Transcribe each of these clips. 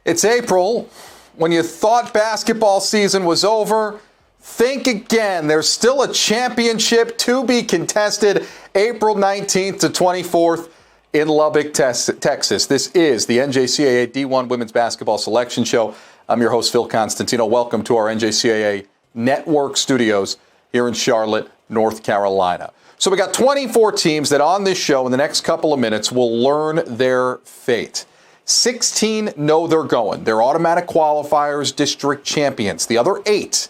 It's April. When you thought basketball season was over, think again. There's still a championship to be contested April 19th to 24th in Lubbock, Texas. This is the NJCAA D1 Women's Basketball Selection Show. I'm your host, Phil Constantino. Welcome to our NJCAA Network studios here in Charlotte, North Carolina. So we got 24 teams that on this show in the next couple of minutes will learn their fate. 16 know they're going. They're automatic qualifiers, district champions. The other 8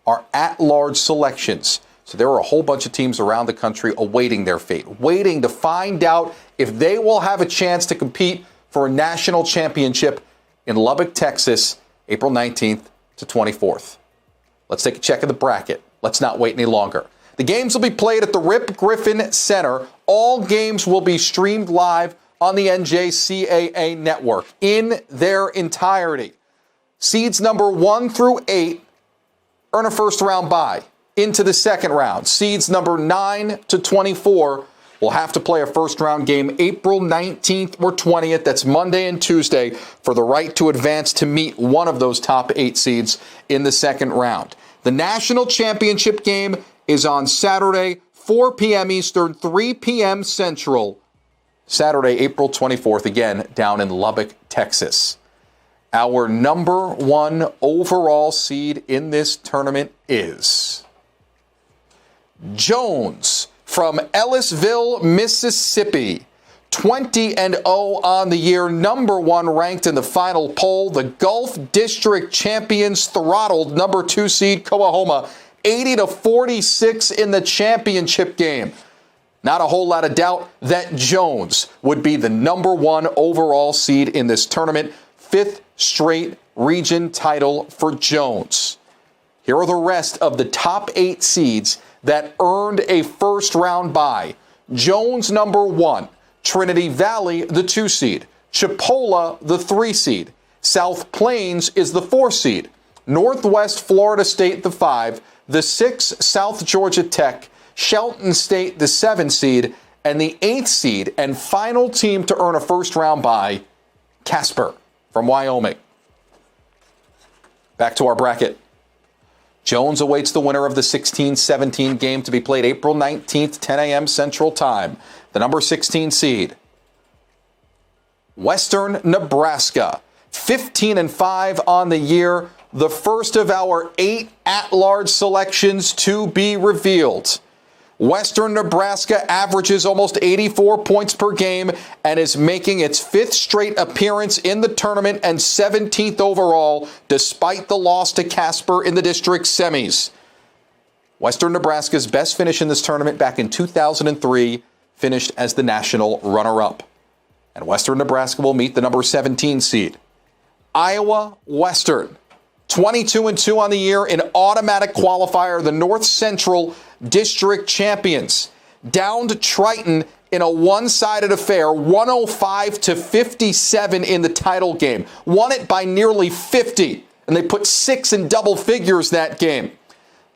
are at-large selections. So there are a whole bunch of teams around the country awaiting their fate, waiting to find out if they will have a chance to compete for a national championship in Lubbock, Texas, April 19th to 24th. Let's take a check of the bracket. Let's not wait any longer. The games will be played at the Rip Griffin Center. All games will be streamed live on the NJCAA network in their entirety. Seeds number 1 through 8 earn a first-round bye into the second round. Seeds number 9 to 24 will have to play a first-round game April 19th or 20th. That's Monday and Tuesday for the right to advance to meet one of those top 8 seeds in the second round. The national championship game is on Saturday, 4 p.m. Eastern, 3 p.m. Central. Saturday, April 24th, again, down in Lubbock, Texas. Our number 1 overall seed in this tournament is Jones from Ellisville, Mississippi. 20-0 on the year, number 1 ranked in the final poll. The Gulf District champions throttled number 2 seed Coahoma 80-46 in the championship game. Not a whole lot of doubt that Jones would be the number 1 overall seed in this tournament. 5th straight region title for Jones. Here are the rest of the top 8 seeds that earned a first-round bye. Jones, number 1. Trinity Valley, the 2 seed. Chipola, the 3 seed. South Plains is the 4 seed. Northwest Florida State, the 5. The 6, South Georgia Tech. Shelton State, the 7 seed, and the 8th seed and final team to earn a first-round bye, Casper from Wyoming. Back to our bracket. Jones awaits the winner of the 16-17 game to be played April 19th, 10 a.m. Central Time. The number 16 seed, Western Nebraska, 15-5 on the year. The first of our 8 at-large selections to be revealed. Western Nebraska averages almost 84 points per game and is making its 5th straight appearance in the tournament and 17th overall, despite the loss to Casper in the district semis. Western Nebraska's best finish in this tournament back in 2003 finished as the national runner-up. And Western Nebraska will meet the number 17 seed, Iowa Western. 22-2 on the year in automatic qualifier, the North Central District champions. Down to Triton in a one-sided affair, 105-57 in the title game. Won it by nearly 50, and they put 6 in double figures that game.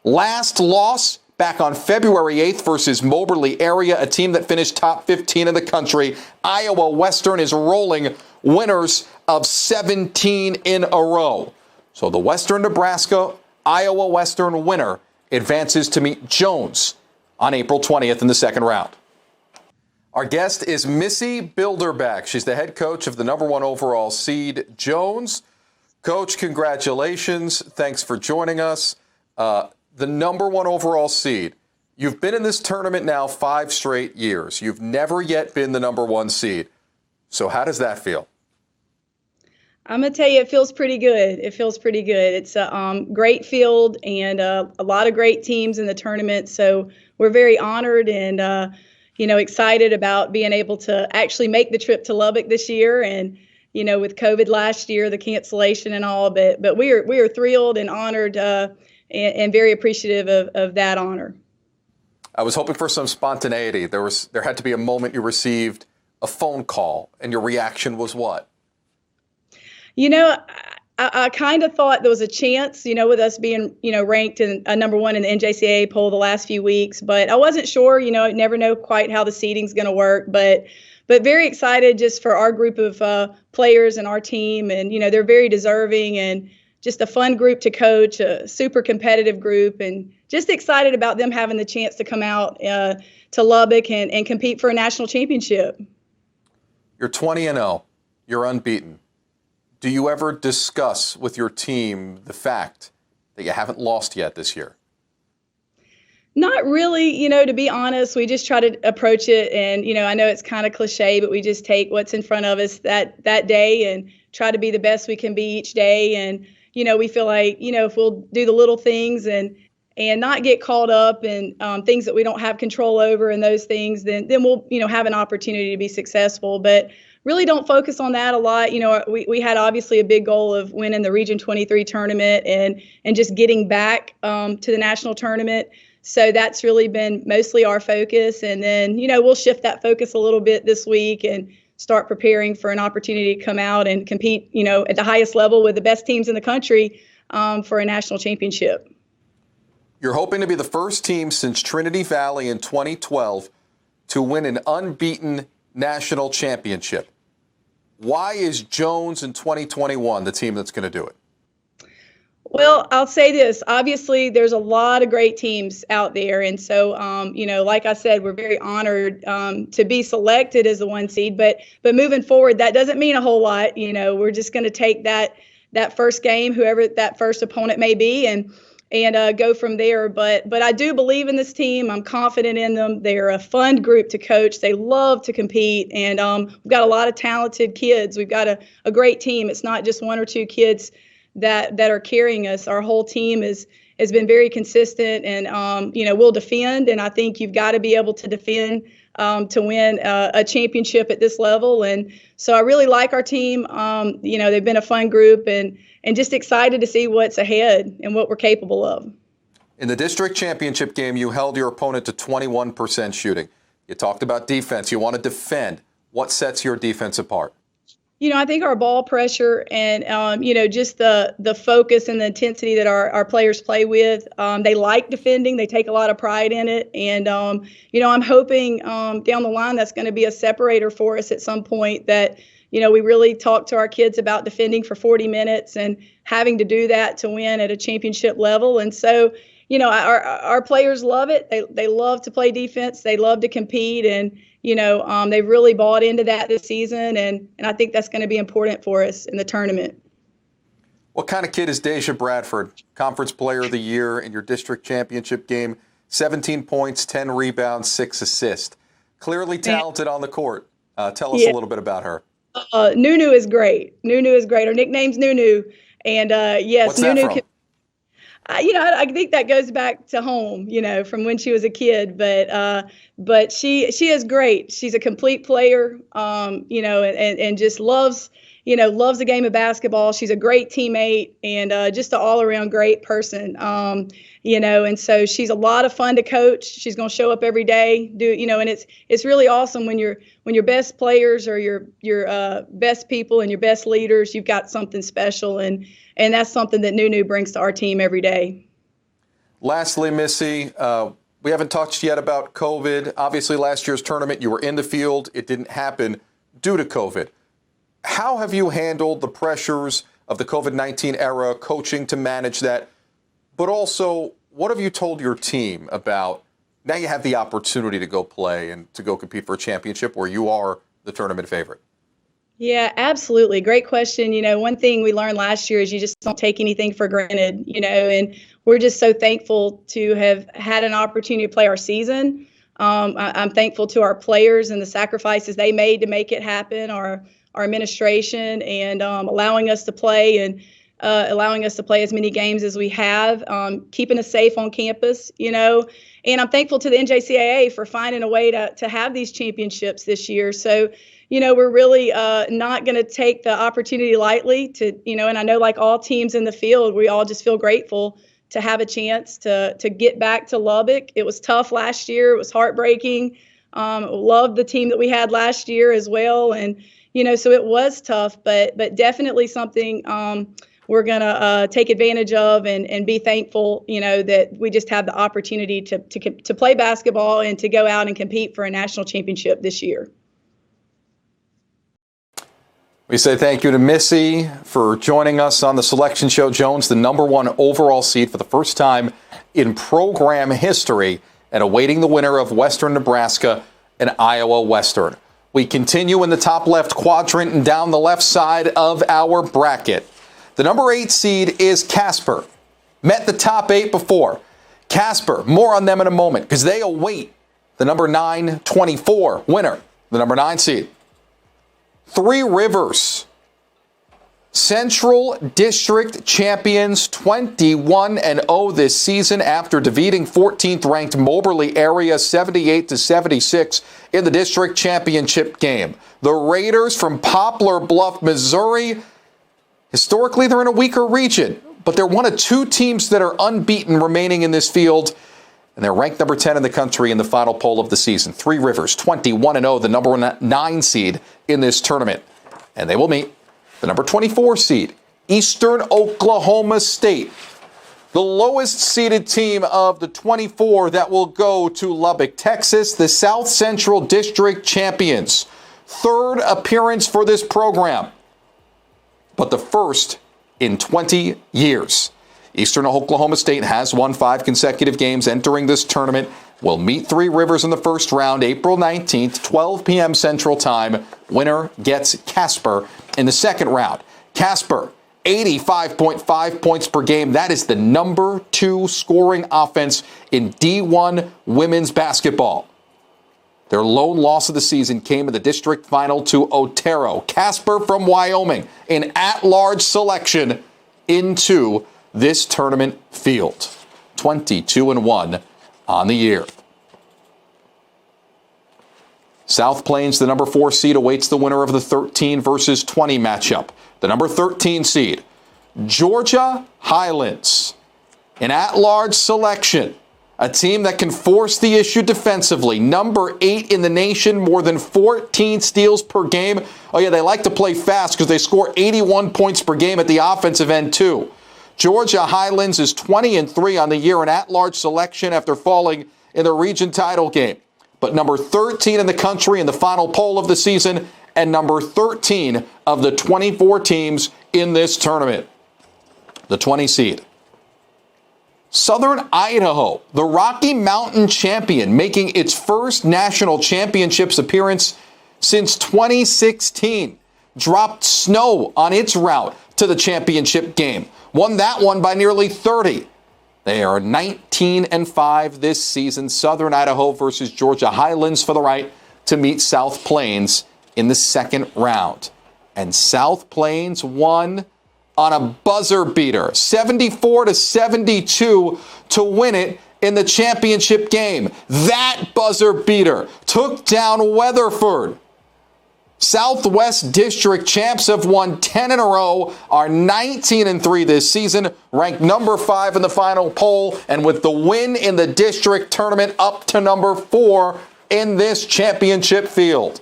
Last loss back on February 8th versus Moberly area, a team that finished top 15 in the country. Iowa Western is rolling, winners of 17 in a row. So the Western Nebraska Iowa Western winner advances to meet Jones on April 20th in the second round. Our guest is Missy Bilderback. She's the head coach of the number 1 overall seed, Jones. Coach, congratulations. Thanks for joining us. The number 1 overall seed. You've been in this tournament now 5 straight years. You've never yet been the number 1 seed. So how does that feel? I'm going to tell you, it feels pretty good. It feels pretty good. It's a great field and a lot of great teams in the tournament. So we're very honored and, excited about being able to actually make the trip to Lubbock this year. And, with COVID last year, the cancellation and all, but we are thrilled and honored and very appreciative of that honor. I was hoping for some spontaneity. There had to be a moment you received a phone call, and your reaction was what? I kind of thought there was a chance, with us being, ranked in number 1 in the NJCAA poll the last few weeks, but I wasn't sure, never know quite how the seeding's going to work. But but very excited just for our group of players and our team. And, they're very deserving and just a fun group to coach, a super competitive group, and just excited about them having the chance to come out to Lubbock and compete for a national championship. You're 20-0. You're unbeaten. Do you ever discuss with your team the fact that you haven't lost yet this year? Not really, to be honest. We just try to approach it, and I know it's kind of cliche, but we just take what's in front of us that day and try to be the best we can be each day. And we feel like if we'll do the little things and not get caught up in things that we don't have control over and those things, then we'll have an opportunity to be successful. But really don't focus on that a lot. We had obviously a big goal of winning the Region 23 tournament and just getting back to the national tournament. So that's really been mostly our focus. And then, we'll shift that focus a little bit this week and start preparing for an opportunity to come out and compete, at the highest level with the best teams in the country for a national championship. You're hoping to be the first team since Trinity Valley in 2012 to win an unbeaten national championship. Why is Jones in 2021 the team that's going to do it? Well, I'll say this. Obviously, there's a lot of great teams out there. And so, like I said, we're very honored to be selected as the 1 seed. But moving forward, that doesn't mean a whole lot. We're just going to take that first game, whoever that first opponent may be, and go from there. But I do believe in this team. I'm confident in them. They're a fun group to coach. They love to compete. And we've got a lot of talented kids. We've got a great team. It's not just 1 or 2 kids that are carrying us. Our whole team has been very consistent, and we'll defend. And I think you've got to be able to defend to win a championship at this level. And so I really like our team. They've been a fun group, and just excited to see what's ahead and what we're capable of. In the district championship game, you held your opponent to 21% shooting. You talked about defense. You want to defend. What sets your defense apart? I think our ball pressure and, just the focus and the intensity that our players play with. They like defending. They take a lot of pride in it. And, I'm hoping down the line that's going to be a separator for us at some point, that, we really talk to our kids about defending for 40 minutes and having to do that to win at a championship level. And so, our players love it. They love to play defense. They love to compete. And, they've really bought into that this season, and I think that's going to be important for us in the tournament. What kind of kid is Deja Bradford? Conference Player of the Year in your district championship game, 17 points, 10 rebounds, 6 assists. Clearly talented on the court. Tell us a little bit about her. Nunu is great. Nunu is great. Her nickname's Nunu, and yes, What's Nunu that from? I think that goes back to home, from when she was a kid. But she is great. She's a complete player, and just loves the game of basketball. She's a great teammate and just an all-around great person. And so she's a lot of fun to coach. She's going to show up every day, and it's really awesome when your best players are your best people and your best leaders. You've got something special, and that's something that Nunu brings to our team every day. Lastly, Missy, we haven't touched yet about COVID. Obviously, last year's tournament, you were in the field. It didn't happen due to COVID. How have you handled the pressures of the COVID-19 era, coaching to manage that? But also, what have you told your team about now you have the opportunity to go play and to go compete for a championship where you are the tournament favorite? Yeah, absolutely. Great question. One thing we learned last year is you just don't take anything for granted, and we're just so thankful to have had an opportunity to play our season. I'm thankful to our players and the sacrifices they made to make it happen, our administration, and allowing us to play and allowing us to play as many games as we have, keeping us safe on campus, and I'm thankful to the NJCAA for finding a way to have these championships this year. So, we're really not going to take the opportunity lightly to, and I know like all teams in the field, we all just feel grateful to have a chance to get back to Lubbock. It was tough last year. It was heartbreaking. Loved the team that we had last year as well. And, so it was tough, but definitely something we're going to take advantage of and be thankful, that we just have the opportunity to play basketball and to go out and compete for a national championship this year. We say thank you to Missy for joining us on the Selection Show. Jones, the #1 overall seed for the first time in program history, and awaiting the winner of Western Nebraska and Iowa Western. We continue in the top left quadrant and down the left side of our bracket. The #8 seed is Casper. Met the top 8 before. Casper, more on them in a moment, because they await the #9-24 winner, the #9 seed. Three Rivers, Central District champions, 21-0 this season after defeating 14th-ranked Moberly area 78-76 in the district championship game. The Raiders from Poplar Bluff, Missouri, historically they're in a weaker region, but they're one of 2 teams that are unbeaten remaining in this field, and they're ranked number 10 in the country in the final poll of the season. Three Rivers, 21-0, the #9 seed in this tournament, and they will meet the #24 seed, Eastern Oklahoma State, the lowest seeded team of the 24 that will go to Lubbock, Texas, the South Central District champions. 3rd appearance for this program, but the first in 20 years. Eastern Oklahoma State has won 5 consecutive games entering this tournament. Will meet Three Rivers in the first round, April 19th, 12 p.m. Central Time. Winner gets Casper in the second round. Casper, 85.5 points per game. That is the #2 scoring offense in D1 women's basketball. Their lone loss of the season came in the district final to Otero. Casper from Wyoming, an at-large selection into this tournament field. 22-1 on the year. South Plains, the #4 seed, awaits the winner of the 13 versus 20 matchup. The #13 seed, Georgia Highlands, an at-large selection, a team that can force the issue defensively. #8 in the nation, more than 14 steals per game. Oh yeah, they like to play fast because they score 81 points per game at the offensive end too. Georgia Highlands is 20-3 on the year, an at-large selection after falling in the region title game. But number 13 in the country in the final poll of the season, and number 13 of the 24 teams in this tournament. The 20 seed, Southern Idaho, the Rocky Mountain champion, making its first national championships appearance since 2016. Dropped snow on its route to the championship game. Won that one by nearly 30. They are 19-5 this season. Southern Idaho versus Georgia Highlands for the right to meet South Plains in the second round. And South Plains won on a buzzer beater, 74-72, to win it in the championship game. That buzzer beater took down Weatherford. Southwest District champs have won 10 in a row, are 19-3 this season, ranked #5 in the final poll, and with the win in the district tournament up to #4 in this championship field.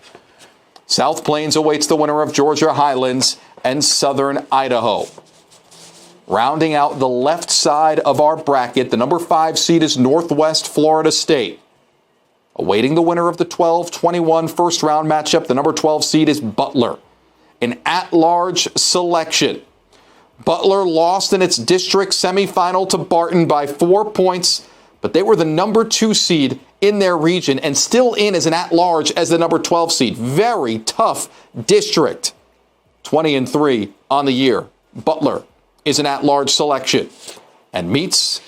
South Plains awaits the winner of Georgia Highlands and Southern Idaho. Rounding out the left side of our bracket, the #5 seed is Northwest Florida State. Awaiting the winner of the 12-21 first round matchup, the #12 seed is Butler, an at-large selection. Butler lost in its district semifinal to Barton by 4 points, but they were the #2 seed in their region and still in as an at-large as the #12 seed. Very tough district. 20-3 on the year. Butler is an at-large selection and meets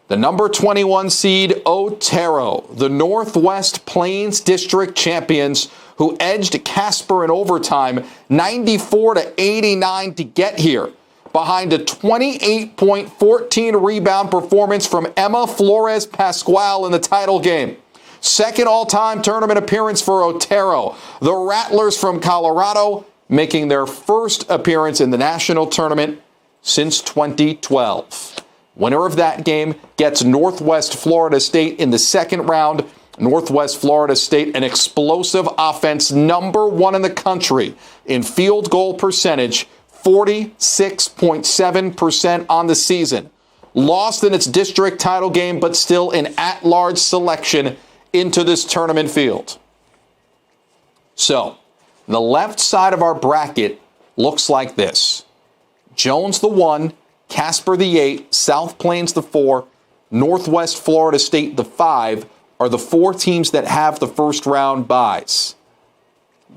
the #21 seed Otero, the Northwest Plains District champions, who edged Casper in overtime 94-89 to get here, behind a 28.14 rebound performance from Emma Flores Pascual in the title game. Second all-time tournament appearance for Otero. The Rattlers from Colorado making their first appearance in the national tournament since 2012. Winner of that game gets Northwest Florida State in the second round. Northwest Florida State, an explosive offense, #1 in the country in field goal percentage, 46.7% on the season. Lost in its district title game, but still an at-large selection into this tournament field. So, The left side of our bracket looks like this. Jones the 1, Casper the 8, South Plains the 4, Northwest Florida State the 5 are the 4 teams that have the first round byes.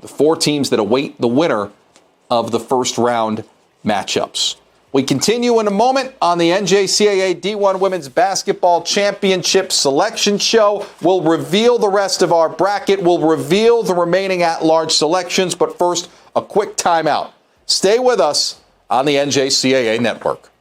The 4 teams that await the winner of the first round matchups. We continue in a moment on the NJCAA D1 Women's Basketball Championship Selection Show. We'll reveal the rest of our bracket. We'll reveal the remaining at-large selections. But first, a quick timeout. Stay with us on the NJCAA Network.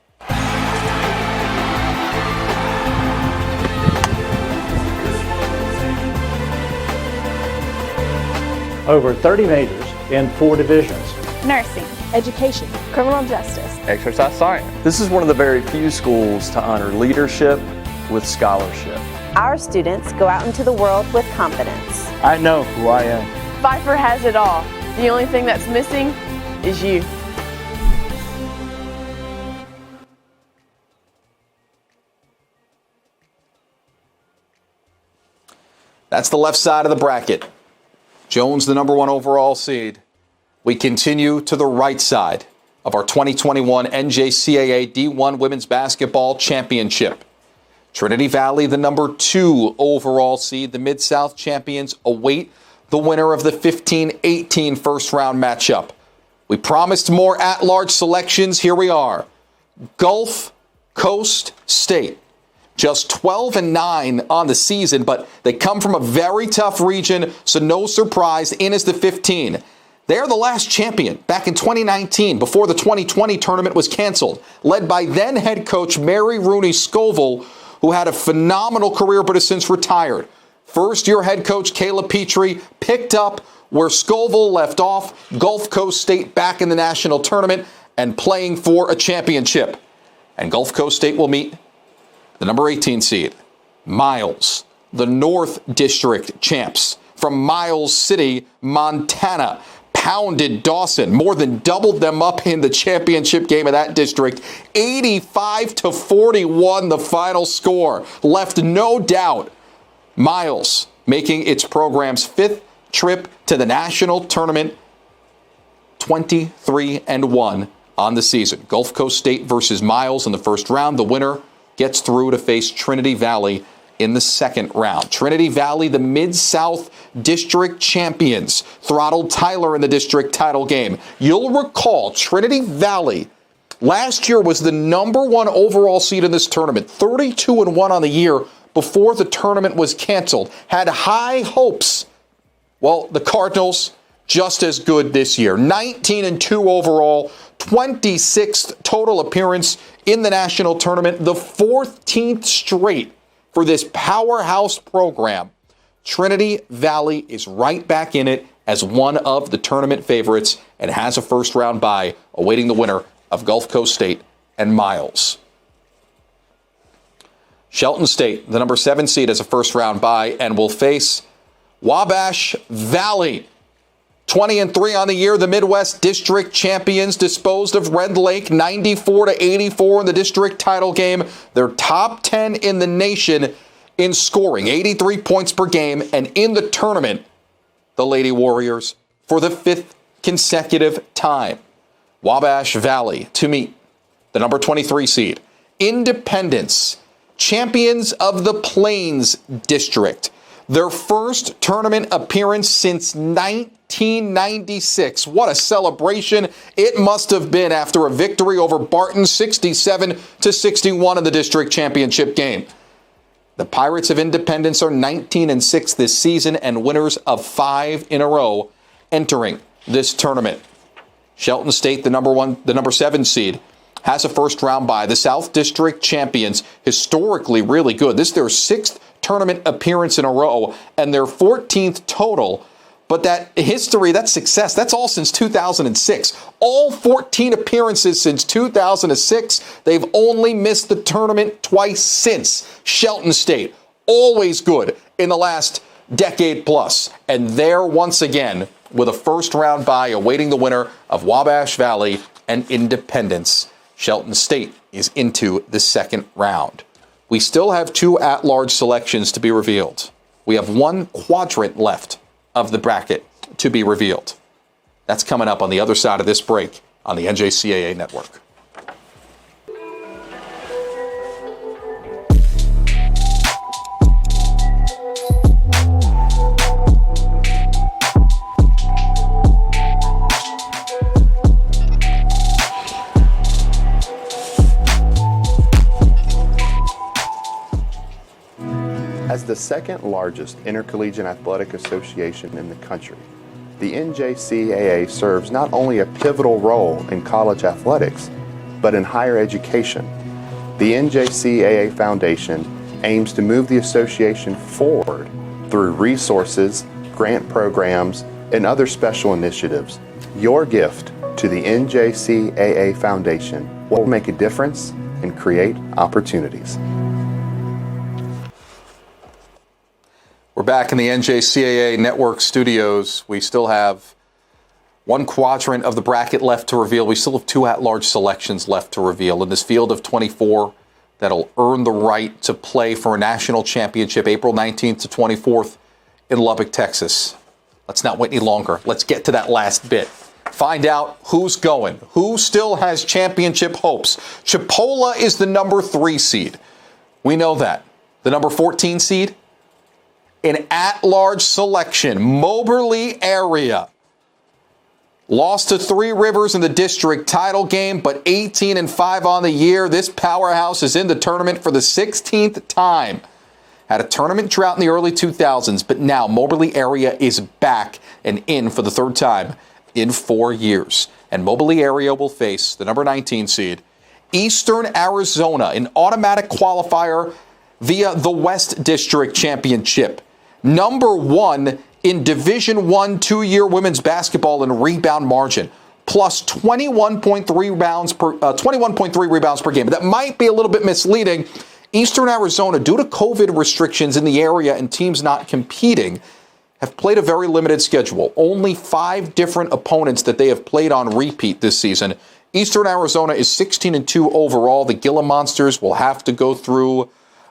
Over 30 majors in 4 divisions. Nursing, education, criminal justice, exercise science. This is one of the very few schools to honor leadership with scholarship. Our students go out into the world with confidence. I know who I am. Pfeiffer has it all. The only thing that's missing is you. That's the left side of the bracket. Jones, the number 1 overall seed. We continue to the right side of our 2021 NJCAA D1 Women's Basketball Championship. Trinity Valley, the number 2 overall seed. The Mid-South champions await the winner of the 15-18 first-round matchup. We promised more at-large selections. Here we are. Gulf Coast State. Just 12-9 on the season, but they come from a very tough region, so no surprise, in as the 15. They're the last champion back in 2019 before the 2020 tournament was canceled, led by then head coach Mary Rooney Scoville, who had a phenomenal career but has since retired. First-year head coach Kayla Petrie picked up where Scoville left off, Gulf Coast State back in the national tournament and playing for a championship. And Gulf Coast State will meet the number 18 seed, Miles, the North District champs from Miles City, Montana. Pounded Dawson, more than doubled them up in the championship game of that district. 85-41, the final score. Left no doubt. Miles making its program's 5th trip to the national tournament, 23-1 on the season. Gulf Coast State versus Miles in the first round. The winner gets through to face Trinity Valley in the second round. Trinity Valley, the Mid-South District champions, throttled Tyler in the district title game. You'll recall Trinity Valley last year was the number 1 overall seed in this tournament, 32-1 on the year before the tournament was canceled. Had high hopes. Well, the Cardinals, just as good this year. 19-2 overall, 26th total appearance in the national tournament, the 14th straight for this powerhouse program. Trinity Valley is right back in it as one of the tournament favorites and has a first-round bye awaiting the winner of Gulf Coast State and Miles. Shelton State, the number 7 seed, has a first-round bye and will face Wabash Valley. 20-3 on the year, the Midwest District champions disposed of Red Lake 94-84 in the district title game. They're top 10 in the nation in scoring, 83 points per game, and in the tournament, the Lady Warriors for the 5th consecutive time. Wabash Valley to meet the number 23 seed, Independence, champions of the Plains District. Their first tournament appearance since 1996. What a celebration it must have been after a victory over Barton 67-61 in the district championship game. The Pirates of Independence are 19-6 this season and winners of 5 in a row entering this tournament. Shelton State, the number 7 seed, has a first-round bye. The South District champions, historically really good. This is their 6th tournament appearance in a row and their 14th total. But that history, that success, that's all since 2006. All 14 appearances since 2006. They've only missed the tournament twice since. Shelton State, always good in the last decade plus. And there once again with a first-round bye awaiting the winner of Wabash Valley and Independence. Shelton State is into the second round. We still have 2 at-large selections to be revealed. We have 1 quadrant left of the bracket to be revealed. That's coming up on the other side of this break on the NJCAA Network. As the second largest intercollegiate athletic association in the country, the NJCAA serves not only a pivotal role in college athletics, but in higher education. The NJCAA Foundation aims to move the association forward through resources, grant programs, and other special initiatives. Your gift to the NJCAA Foundation will make a difference and create opportunities. We're back in the NJCAA Network studios. We still have one quadrant of the bracket left to reveal. We still have two at-large selections left to reveal in this field of 24 that'll earn the right to play for a national championship April 19th to 24th in Lubbock, Texas. Let's not wait any longer. Let's get to that last bit. Find out who's going, who still has championship hopes. Chipola is the number 3 seed. We know that. The number 14 seed? An at-large selection, Moberly area. Lost to Three Rivers in the district title game, but 18-5 on the year. This powerhouse is in the tournament for the 16th time. Had a tournament drought in the early 2000s, but now Moberly area is back and in for the third time in 4 years. And Moberly area will face the number 19 seed, Eastern Arizona, an automatic qualifier via the West District Championship. Number 1 in Division I 2-year women's basketball in rebound margin, plus 21.3 rebounds per game. But that might be a little bit misleading. Eastern Arizona, due to COVID restrictions in the area and teams not competing, have played a very limited schedule. Only 5 different opponents that they have played on repeat this season. Eastern Arizona is 16-2 overall. The Gila Monsters will have to go through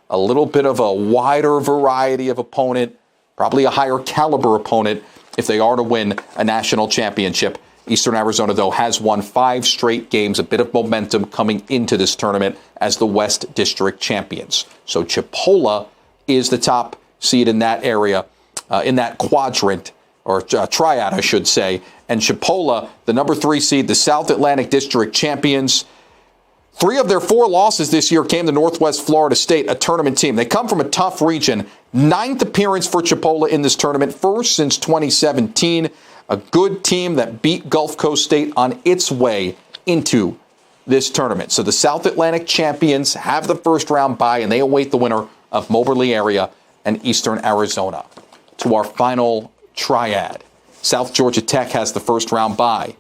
a little bit of a wider variety of opponent, probably a higher caliber opponent if they are to win a national championship. Eastern Arizona, though, has won 5 straight games, a bit of momentum coming into this tournament as the West District champions. So Chipola is the top seed in that area, in that quadrant, or triad, I should say. And Chipola, the number 3 seed, the South Atlantic District champions. 3 of their 4 losses this year came to Northwest Florida State, a tournament team. They come from a tough region. 9th appearance for Chipola in this tournament, first since 2017. A good team that beat Gulf Coast State on its way into this tournament. So the South Atlantic champions have the first round bye, and they await the winner of Moberly area and Eastern Arizona. To our final triad, South Georgia Tech has the first round bye,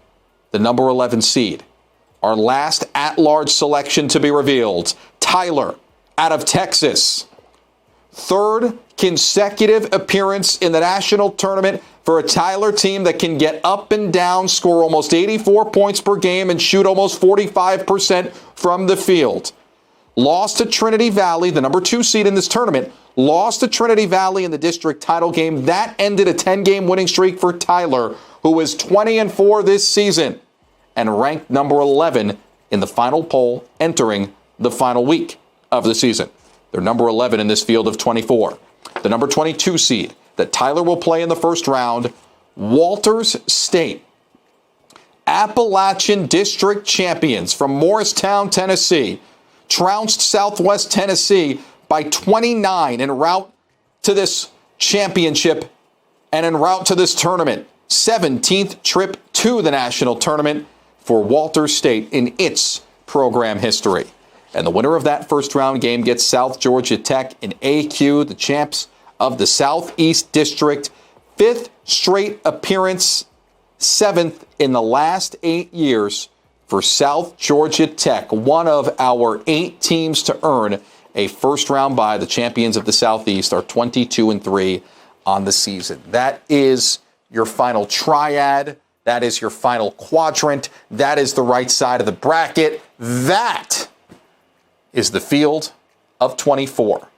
the number 11 seed. Our last at-large selection to be revealed, Tyler out of Texas. 3rd consecutive appearance in the national tournament for a Tyler team that can get up and down, score almost 84 points per game, and shoot almost 45% from the field. Lost to Trinity Valley, the number 2 seed in this tournament, lost to Trinity Valley in the district title game. That ended a 10-game winning streak for Tyler, who is 20-4 this season, and ranked number 11 in the final poll entering the final week of the season. They're number 11 in this field of 24. The number 22 seed that Tyler will play in the first round, Walters State. Appalachian District champions from Morristown, Tennessee, trounced Southwest Tennessee by 29 en route to this championship and en route to this tournament. 17th trip to the national tournament for Walters State in its program history. And the winner of that first round game gets South Georgia Tech in AQ, the champs of the Southeast District. 5th straight appearance, 7th in the last 8 years for South Georgia Tech, one of our 8 teams to earn a first round bye. The champions of the Southeast are 22-3 on the season. That is your final triad. That is your final quadrant. That is the right side of the bracket. That is the field of 24.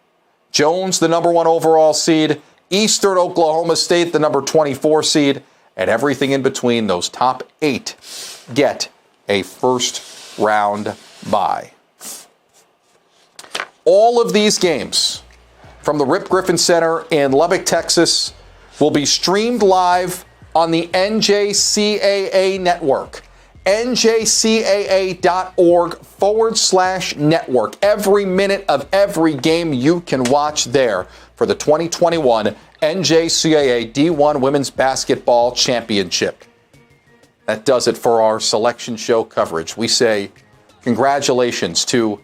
Jones, the number 1 overall seed. Eastern Oklahoma State, the number 24 seed. and everything in between, those top 8 get a first round bye. All of these games from the Rip Griffin Center in Lubbock, Texas, will be streamed live on the NJCAA network. NJCAA.org/network. Every minute of every game you can watch there for the 2021 NJCAA D1 Women's Basketball Championship. That does it for our selection show coverage. We say congratulations to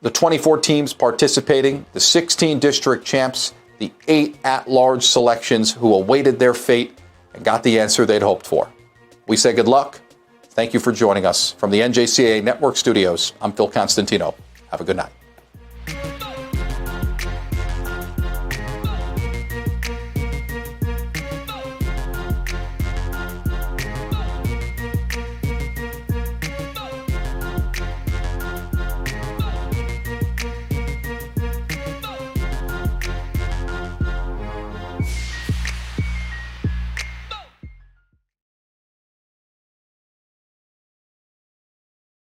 the 24 teams participating, the 16 district champs, the 8 at-large selections who awaited their fate and got the answer they'd hoped for. We say good luck. Thank you for joining us from the NJCAA Network Studios. I'm Phil Constantino. Have a good night.